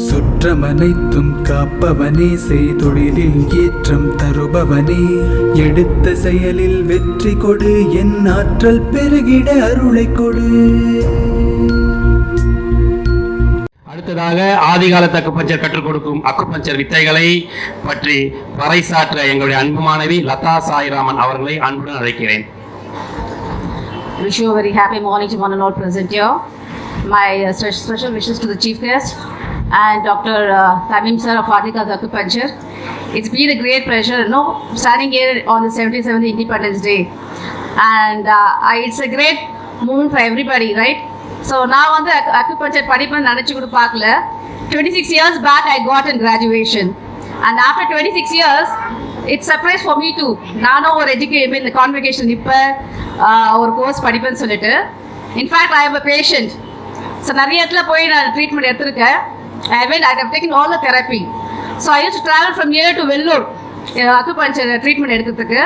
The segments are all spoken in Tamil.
சுற்றமனைத்தும் காப்பவனே, செய்தொழிலில் ஏற்றம் தருபவனே, எடுத்த செயலில் வெற்றி கொடு, என் ஆற்றல் பெருகிட அருளை கொடு. அடுத்ததாக ஆதிகால அக்குபஞ்சர் கற்றுக் கொடுக்கும் அக்குபஞ்சர் வித்தைகளை பற்றி பறைசாற்ற எங்களுடைய அன்பு மாணவி லதா சாய்ராமன் அவர்களை அன்புடன் அழைக்கிறேன். Wish you a very happy morning to one and all present here. My special wishes to the chief guest and Dr. Tamim sir of Adhikal Acupuncture. It's been a great pleasure, standing here on the 77th Independence Day, and it's a great moment for everybody, right? So now on the acupuncture படிப்பேன் நினைச்சு கூட பார்க்கல. 26 years back I got in graduation, and after 26 years it's surprise for me too. நானும் ஒரு இந்த கான்வெகேஷன் இப்போ ஒரு கோர்ஸ் படிப்பேன்னு சொல்லிட்டு, in fact I am a patient. So நிறைய இடத்துல போய் நான் ட்ரீட்மெண்ட் எடுத்திருக்கேன். I have taken all the therapy. So I used to travel from here to Vellore acupuncture treatment எடுக்கிறதுக்கு.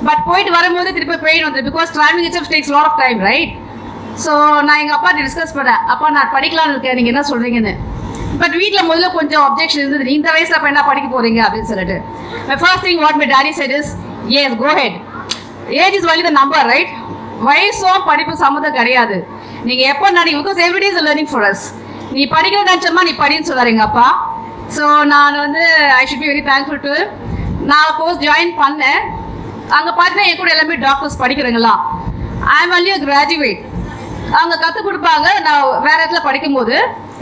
பட் போயிட்டு வரும்போது திருப்பி பெயின் வந்து, because traveling itself takes a lot of time, right? So நான் எங்கள் அப்பா டிஸ்கஸ் பண்ணேன், அப்பா நான் படிக்கலாம்னு இருக்கேன், நீங்கள் என்ன சொல்கிறீங்கன்னு. பட் வீட்டில் முதல்ல கொஞ்சம் அப்ஜெக்ஷன் இருந்தது, இந்த வயசில் அப்போ என்ன படிக்க போகிறீங்க அப்படின்னு சொல்லிட்டு. My first thing what my daddy said is, yes, go ahead. Age is only the number, right? வயசும் படிப்பு சம்மந்தம் கிடையாது. நீங்கள் எப்போ நினைக்க, because every day is learning for us. நீ படிக்கணும் நினச்சம்மா நீ படின்னு சொல்லார் எங்கள் அப்பா. ஸோ நான் வந்து ஐ should be very thankful to. நான் கோர்ஸ் ஜாயின் பண்ணேன். அங்கே பார்த்தீங்கன்னா என் கூட எல்லாமே டாக்டர்ஸ் படிக்கிறீங்களா. I am only a graduate. அவங்க கற்றுக் கொடுப்பாங்க. நான் வேற இடத்துல படிக்கும்போது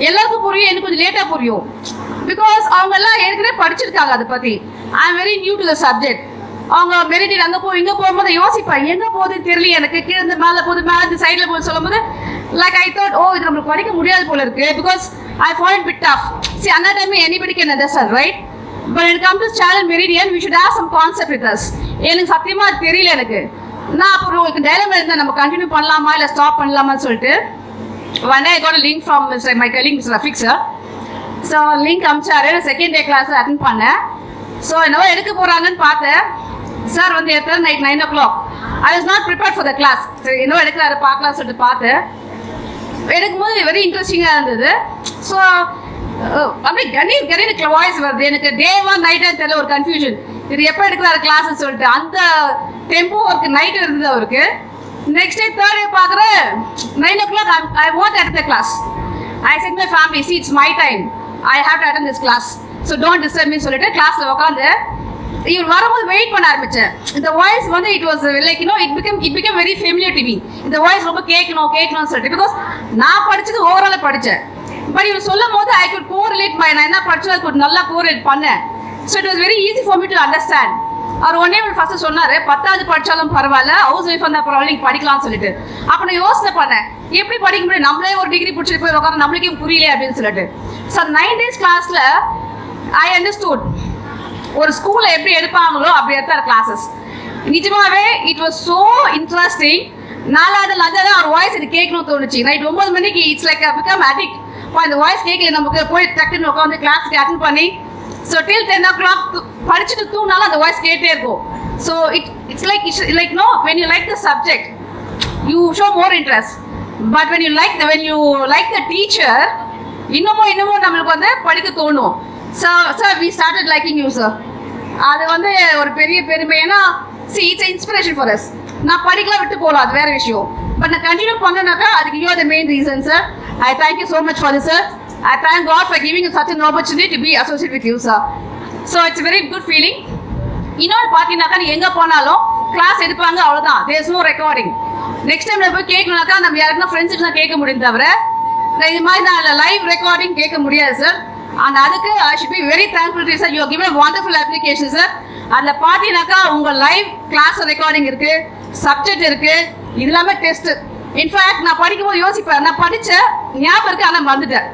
எல்லாருக்கும் புரியும், எனக்கு கொஞ்சம் லேட்டாக புரியும், பிகாஸ் அவங்க எல்லாம் ஏற்கனவே படிச்சிருக்காங்க அதை பற்றி. I am very new to the subject. அவங்க மெரிட்டில் அங்கே இங்கே போகும்போது யோசிப்பேன், எங்கே போகுதுன்னு தெரியல எனக்கு, கீழே இருந்து மேலே போகுது, மேலே இருந்து சைடில் போகுது சொல்லும்போது லைக் ஐ தாட், ஓ இது நம்மளுக்கு படிக்க முடியாது போல இருக்கு, because I find bit tough. See, another time anybody can understand, right? But when it comes to challenge meridian, we should have some concept with us. எனக்கு சத்தியமாக அது தெரியல எனக்கு. நான் அப்புறம் உங்களுக்கு டைலமா இருந்தால் நம்ம கண்டினியூ பண்ணலாமா இல்லை ஸ்டாப் பண்ணலாமான்னு சொல்லிட்டு one day I got a link from my colleague Mr. Rafiq sir. So link அமிச்சாரு. செகண்ட் டே கிளாஸ் அட்டென்ட் பண்ணேன். ஸோ என்னவோ எடுக்க போகிறாங்கன்னு பார்த்தேன். சார் வந்து எத்தனை night 9 o'clock. I was not prepared for the class. சரி என்னவோ எடுக்கிறாரு பார்க்கலாம் சொல்லிட்டு பார்த்தேன். எடுக்கும்போது வெரி இன்ட்ரெஸ்டிங்காக இருந்தது. ஸோ அப்படியே கணீர் வாய்ஸ் வருது. எனக்கு டேவா நைட்டாக தெரியல, ஒரு கன்ஃபியூஷன். இது எப்போ எடுக்கிறாரு கிளாஸ்ன்னு சொல்லிட்டு அந்த டெம்போ ஒர்க்கு நைட்டு இருந்தது அவருக்கு. நெக்ஸ்ட் டே தேர்ட் டே பார்க்குறேன் 9 o'clock. I want to attend the class. I said my family, see it's my time. I have to attend this class. So don't disturb me சொல்லிட்டு கிளாஸில் உட்காந்து இவர் வரும்போது வெயிட் பண்ண ஆரம்பித்தேன். இந்த வாய்ஸ் வந்து it was like it became very familiar to me. இந்த வாய்ஸ் ரொம்ப கேட்கணும்னு சொல்லிட்டு, பிகாஸ் நான் படித்தது ஓவராலாக படித்தேன். பட் இவர் சொல்லும் போது ஐ குட் கோரிலேட் நான் என்ன படிச்சோ அது குட் நல்லா கோரிலேட் பண்ணேன். So it was very easy for me to understand. அவர் ஒன்னே ஃபர்ஸ்ட் சொன்னார், 10வது படித்தாலும் பரவாயில்ல, ஹவுஸ் ஒய்ஃப் அந்த பரவாயில்ல நீங்கள் படிக்கலாம்னு சொல்லிட்டு. அப்போ நான் யோசனை பண்ணேன், எப்படி படிக்க முடியும், நம்மளே ஒரு டிகிரி பிடிச்சிட்டு போய் உட்காந்து நம்மளுக்கே புரியல அப்படின்னு சொல்லிட்டு. ஸோ 9 days கிளாஸில் ஐ அண்டர்ஸ்டூட் ஒரு ஸ்கூலில் எப்படி எடுப்பாங்களோ அப்படி எடுத்தார் கிளாஸஸ். நிஜமாவே இட் வாஸ் ஸோ இன்ட்ரெஸ்டிங். 4வது தான் ஒரு வாய்ஸ் எனக்கு கேட்கணும்னு தோணுச்சு. நைட் 9 மணிக்கு இட்ஸ் லைக் பிகம் அடிக்ட். இந்த வாய்ஸ் கேட்கல, நமக்கு போய் டக்குன்னு உட்காந்து கிளாஸுக்கு அட்டென்ட் பண்ணி ஸோ டில் 10 o'clock படிச்சுட்டு தூங்கினாலும் அந்த வாய்ஸ் கேட்டே இருக்கும். So it's like no when you like the subject you show more interest. But when you like the teacher இன்னமும் நம்மளுக்கு வந்து படிக்க தோணும். Sir we started liking you sir. அது வந்து ஒரு பெரிய பெருமை. ஏன்னா இட்ஸ் இன்ஸ்பிரேஷன் ஃபார் அஸ். நான் படிக்கலாம் விட்டு போகலாம், அது வேற விஷயம். பட் நான் கண்டினியூ பண்ணனாக்கா அதுக்கு you are the main reason sir. I thank you so much for this, sir. I thank God for giving us such an opportunity to be associated with you, sir. So it's a very good feeling. இன்னொரு பார்த்தீங்கன்னாக்கா நீ எங்கே போனாலும் கிளாஸ் எடுப்பாங்க, அவ்வளோதான். there is no recording. Next time போய் கேட்கணும்னாக்கா நம்ம யாருக்குன்னா ஃப்ரெண்ட்ஸுக்கு தான் கேட்க முடியும், தவிர இது மாதிரி நான் லைவ் ரெக்கார்டிங் கேட்க முடியாது சார். அண்ட் அதுக்கு I should be very thankful to sir. You have given wonderful application sir. அதில் பார்த்தீங்கன்னாக்கா உங்கள் லைவ் கிளாஸ் ரெக்கார்டிங் இருக்குது, சப்ஜெக்ட் இருக்குது, இது எல்லாமே டெஸ்ட்டு. இன்ஃபேக்ட் நான் படிக்கும்போது யோசிப்பேன், நான் படித்த ஞாபகம் இருக்குது ஆனால் மறந்துட்டேன்.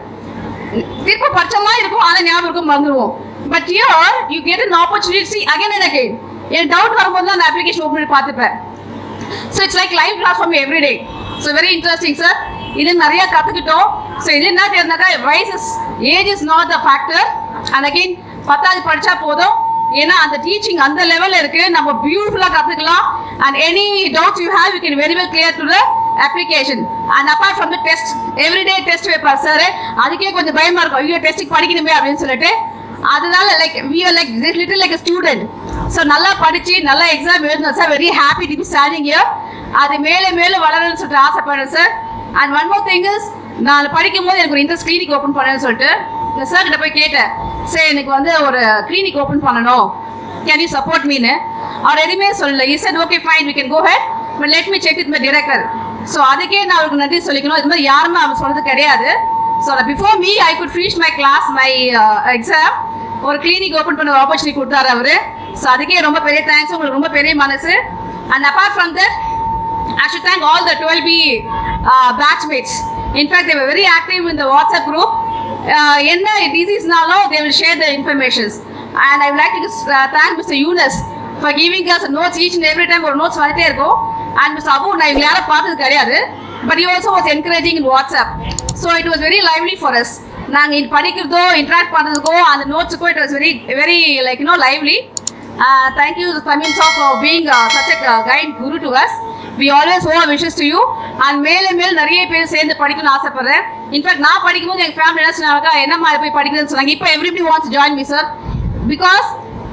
திரும்ப படித்த மாதிரி இருக்கும் ஆனால் ஞாபகம் இருக்கும், மறந்துடுவோம். But here you get an opportunity to see again and again. என் டவுட் வரும்போது தான் அந்த அப்ளிகேஷன் ஓப்பன் பண்ணி பார்த்துப்பேன். So it's like live class for me every day. So very interesting sir. இது நிறைய கற்றுக்கிட்டோம். ஸோ இது என்ன தெரிஞ்சாக்கா age is not the factor. And again 10வது படித்தா போதும், ஏன்னா அந்த டீச்சிங் அந்த லெவலில் இருக்குது, நம்ம பியூட்டிஃபுல்லாக கற்றுக்கலாம். And any doubts you have you can very well clear to the application. And apart from the test, everyday test paper, sir, அதுக்கே கொஞ்சம் பயமா இருக்கும். ஐயோ டெஸ்ட்டுக்கு படிக்கணுமே அப்படின்னு சொல்லிட்டு அதனால like we are like little like a student. So நல்லா படிச்சு நல்லா எக்ஸாம் எழுதணும் sir. Very happy to be standing here. அது மேலே மேலே வளரணும்னு சொல்லிட்டு ஆசைப்படுறேன் sir. And one more thing is நான் படிக்கும் போது எனக்கு ஒரு இன்ட்ரெஸ்ட் கிளினிக் ஓப்பன் பண்ணேன்னு சொல்லிட்டு இந்த சார் கிட்ட போய் கேட்டேன். சரி எனக்கு வந்து ஒரு கிளினிக் ஓப்பன் பண்ணணும். Can you support me? அவர் எதுவுமே சொல்லல. He said okay fine we can go ahead but let me check with my director. So அதுக்கே நான் அவருக்கு நன்றி சொல்லிக்கணும். இது மாதிரி யாருமே அவர் சொல்றது கிடையாது. So before me I could finish my class my exam ஒரு கிளினிக் ஓப்பன் பண்ண ஆப்பர்ச்சுனிட்டி கொடுத்தாரு அவரு. ஸோ அதுக்கே ரொம்ப பெரிய தேங்க்ஸ். உங்களுக்கு ரொம்ப பெரிய மனசு. And apart from that I should thank all the 12B batchmates. In fact, they were very active in the WhatsApp group. என்ன disease-நாலும் they will share the informations. And I would like to thank Mr. Yunus for giving us notes each and every time. ஒரு notes வந்துட்டே இருக்கும். And Mr. Abu, நான் இவங்க யாரும் பார்த்தது கிடையாது. But he also was encouraging in WhatsApp. So it was very lively for us. நாங்கள் இது படிக்கிறதோ இன்ட்ராக்ட் பண்ணுறதுக்கோ அந்த நோட்ஸுக்கோ it was very very like you know lively. Thank you Tamim sir for being such a guide guru to us. We always owe our wishes to you. And மேலே நிறைய பேர் சேர்ந்து படிக்கணும்னு ஆசைப்படுறேன். இன்ஃபேக்ட் நான் படிக்கும்போது எங்கள் ஃபேமிலி என்ன சொன்னாங்க என்ன மாதிரி போய் படிக்கிறேன்னு சொன்னாங்க. இப்போ everybody wants to join me sir because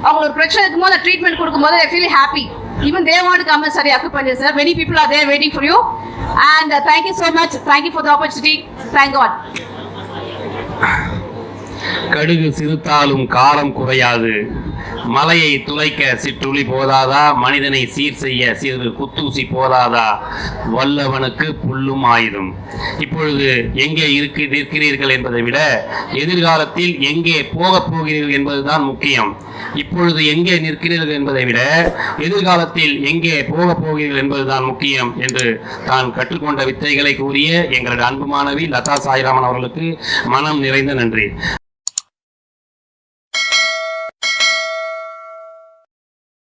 அவங்க ஒரு பிரச்சனை இருக்கும்போது ட்ரீட்மெண்ட் கொடுக்கும்போது I feel happy. Even they want to come and study acupuncture sir. Many people are there waiting for you. And thank you so much. Thank you for the opportunity. Thank God. கடுகு சிறுத்தாலும் காரம் குறையாது, மலையை துளைக்க சிற்றுளி போதாதா, மனிதனை சீர் செய்ய சிறு குத்தூசி போதாதா, வல்லவனுக்கு புல்லும் ஆயுதம். இப்பொழுது எங்கே இருக்கிறீர்கள் என்பதை விட எதிர்காலத்தில் எங்கே போகப் போகிறீர்கள் என்பதுதான் முக்கியம். இப்பொழுது எங்கே நிற்கிறீர்கள் என்பதை விட எதிர்காலத்தில் எங்கே போகப் போகிறீர்கள் என்பதுதான் முக்கியம் என்று தான் கற்றுக்கொண்ட வித்தைகளை கூறிய எங்களது அன்பு மாணவி லதா சாய்ராமன் அவர்களுக்கு மனம் நிறைந்த நன்றி.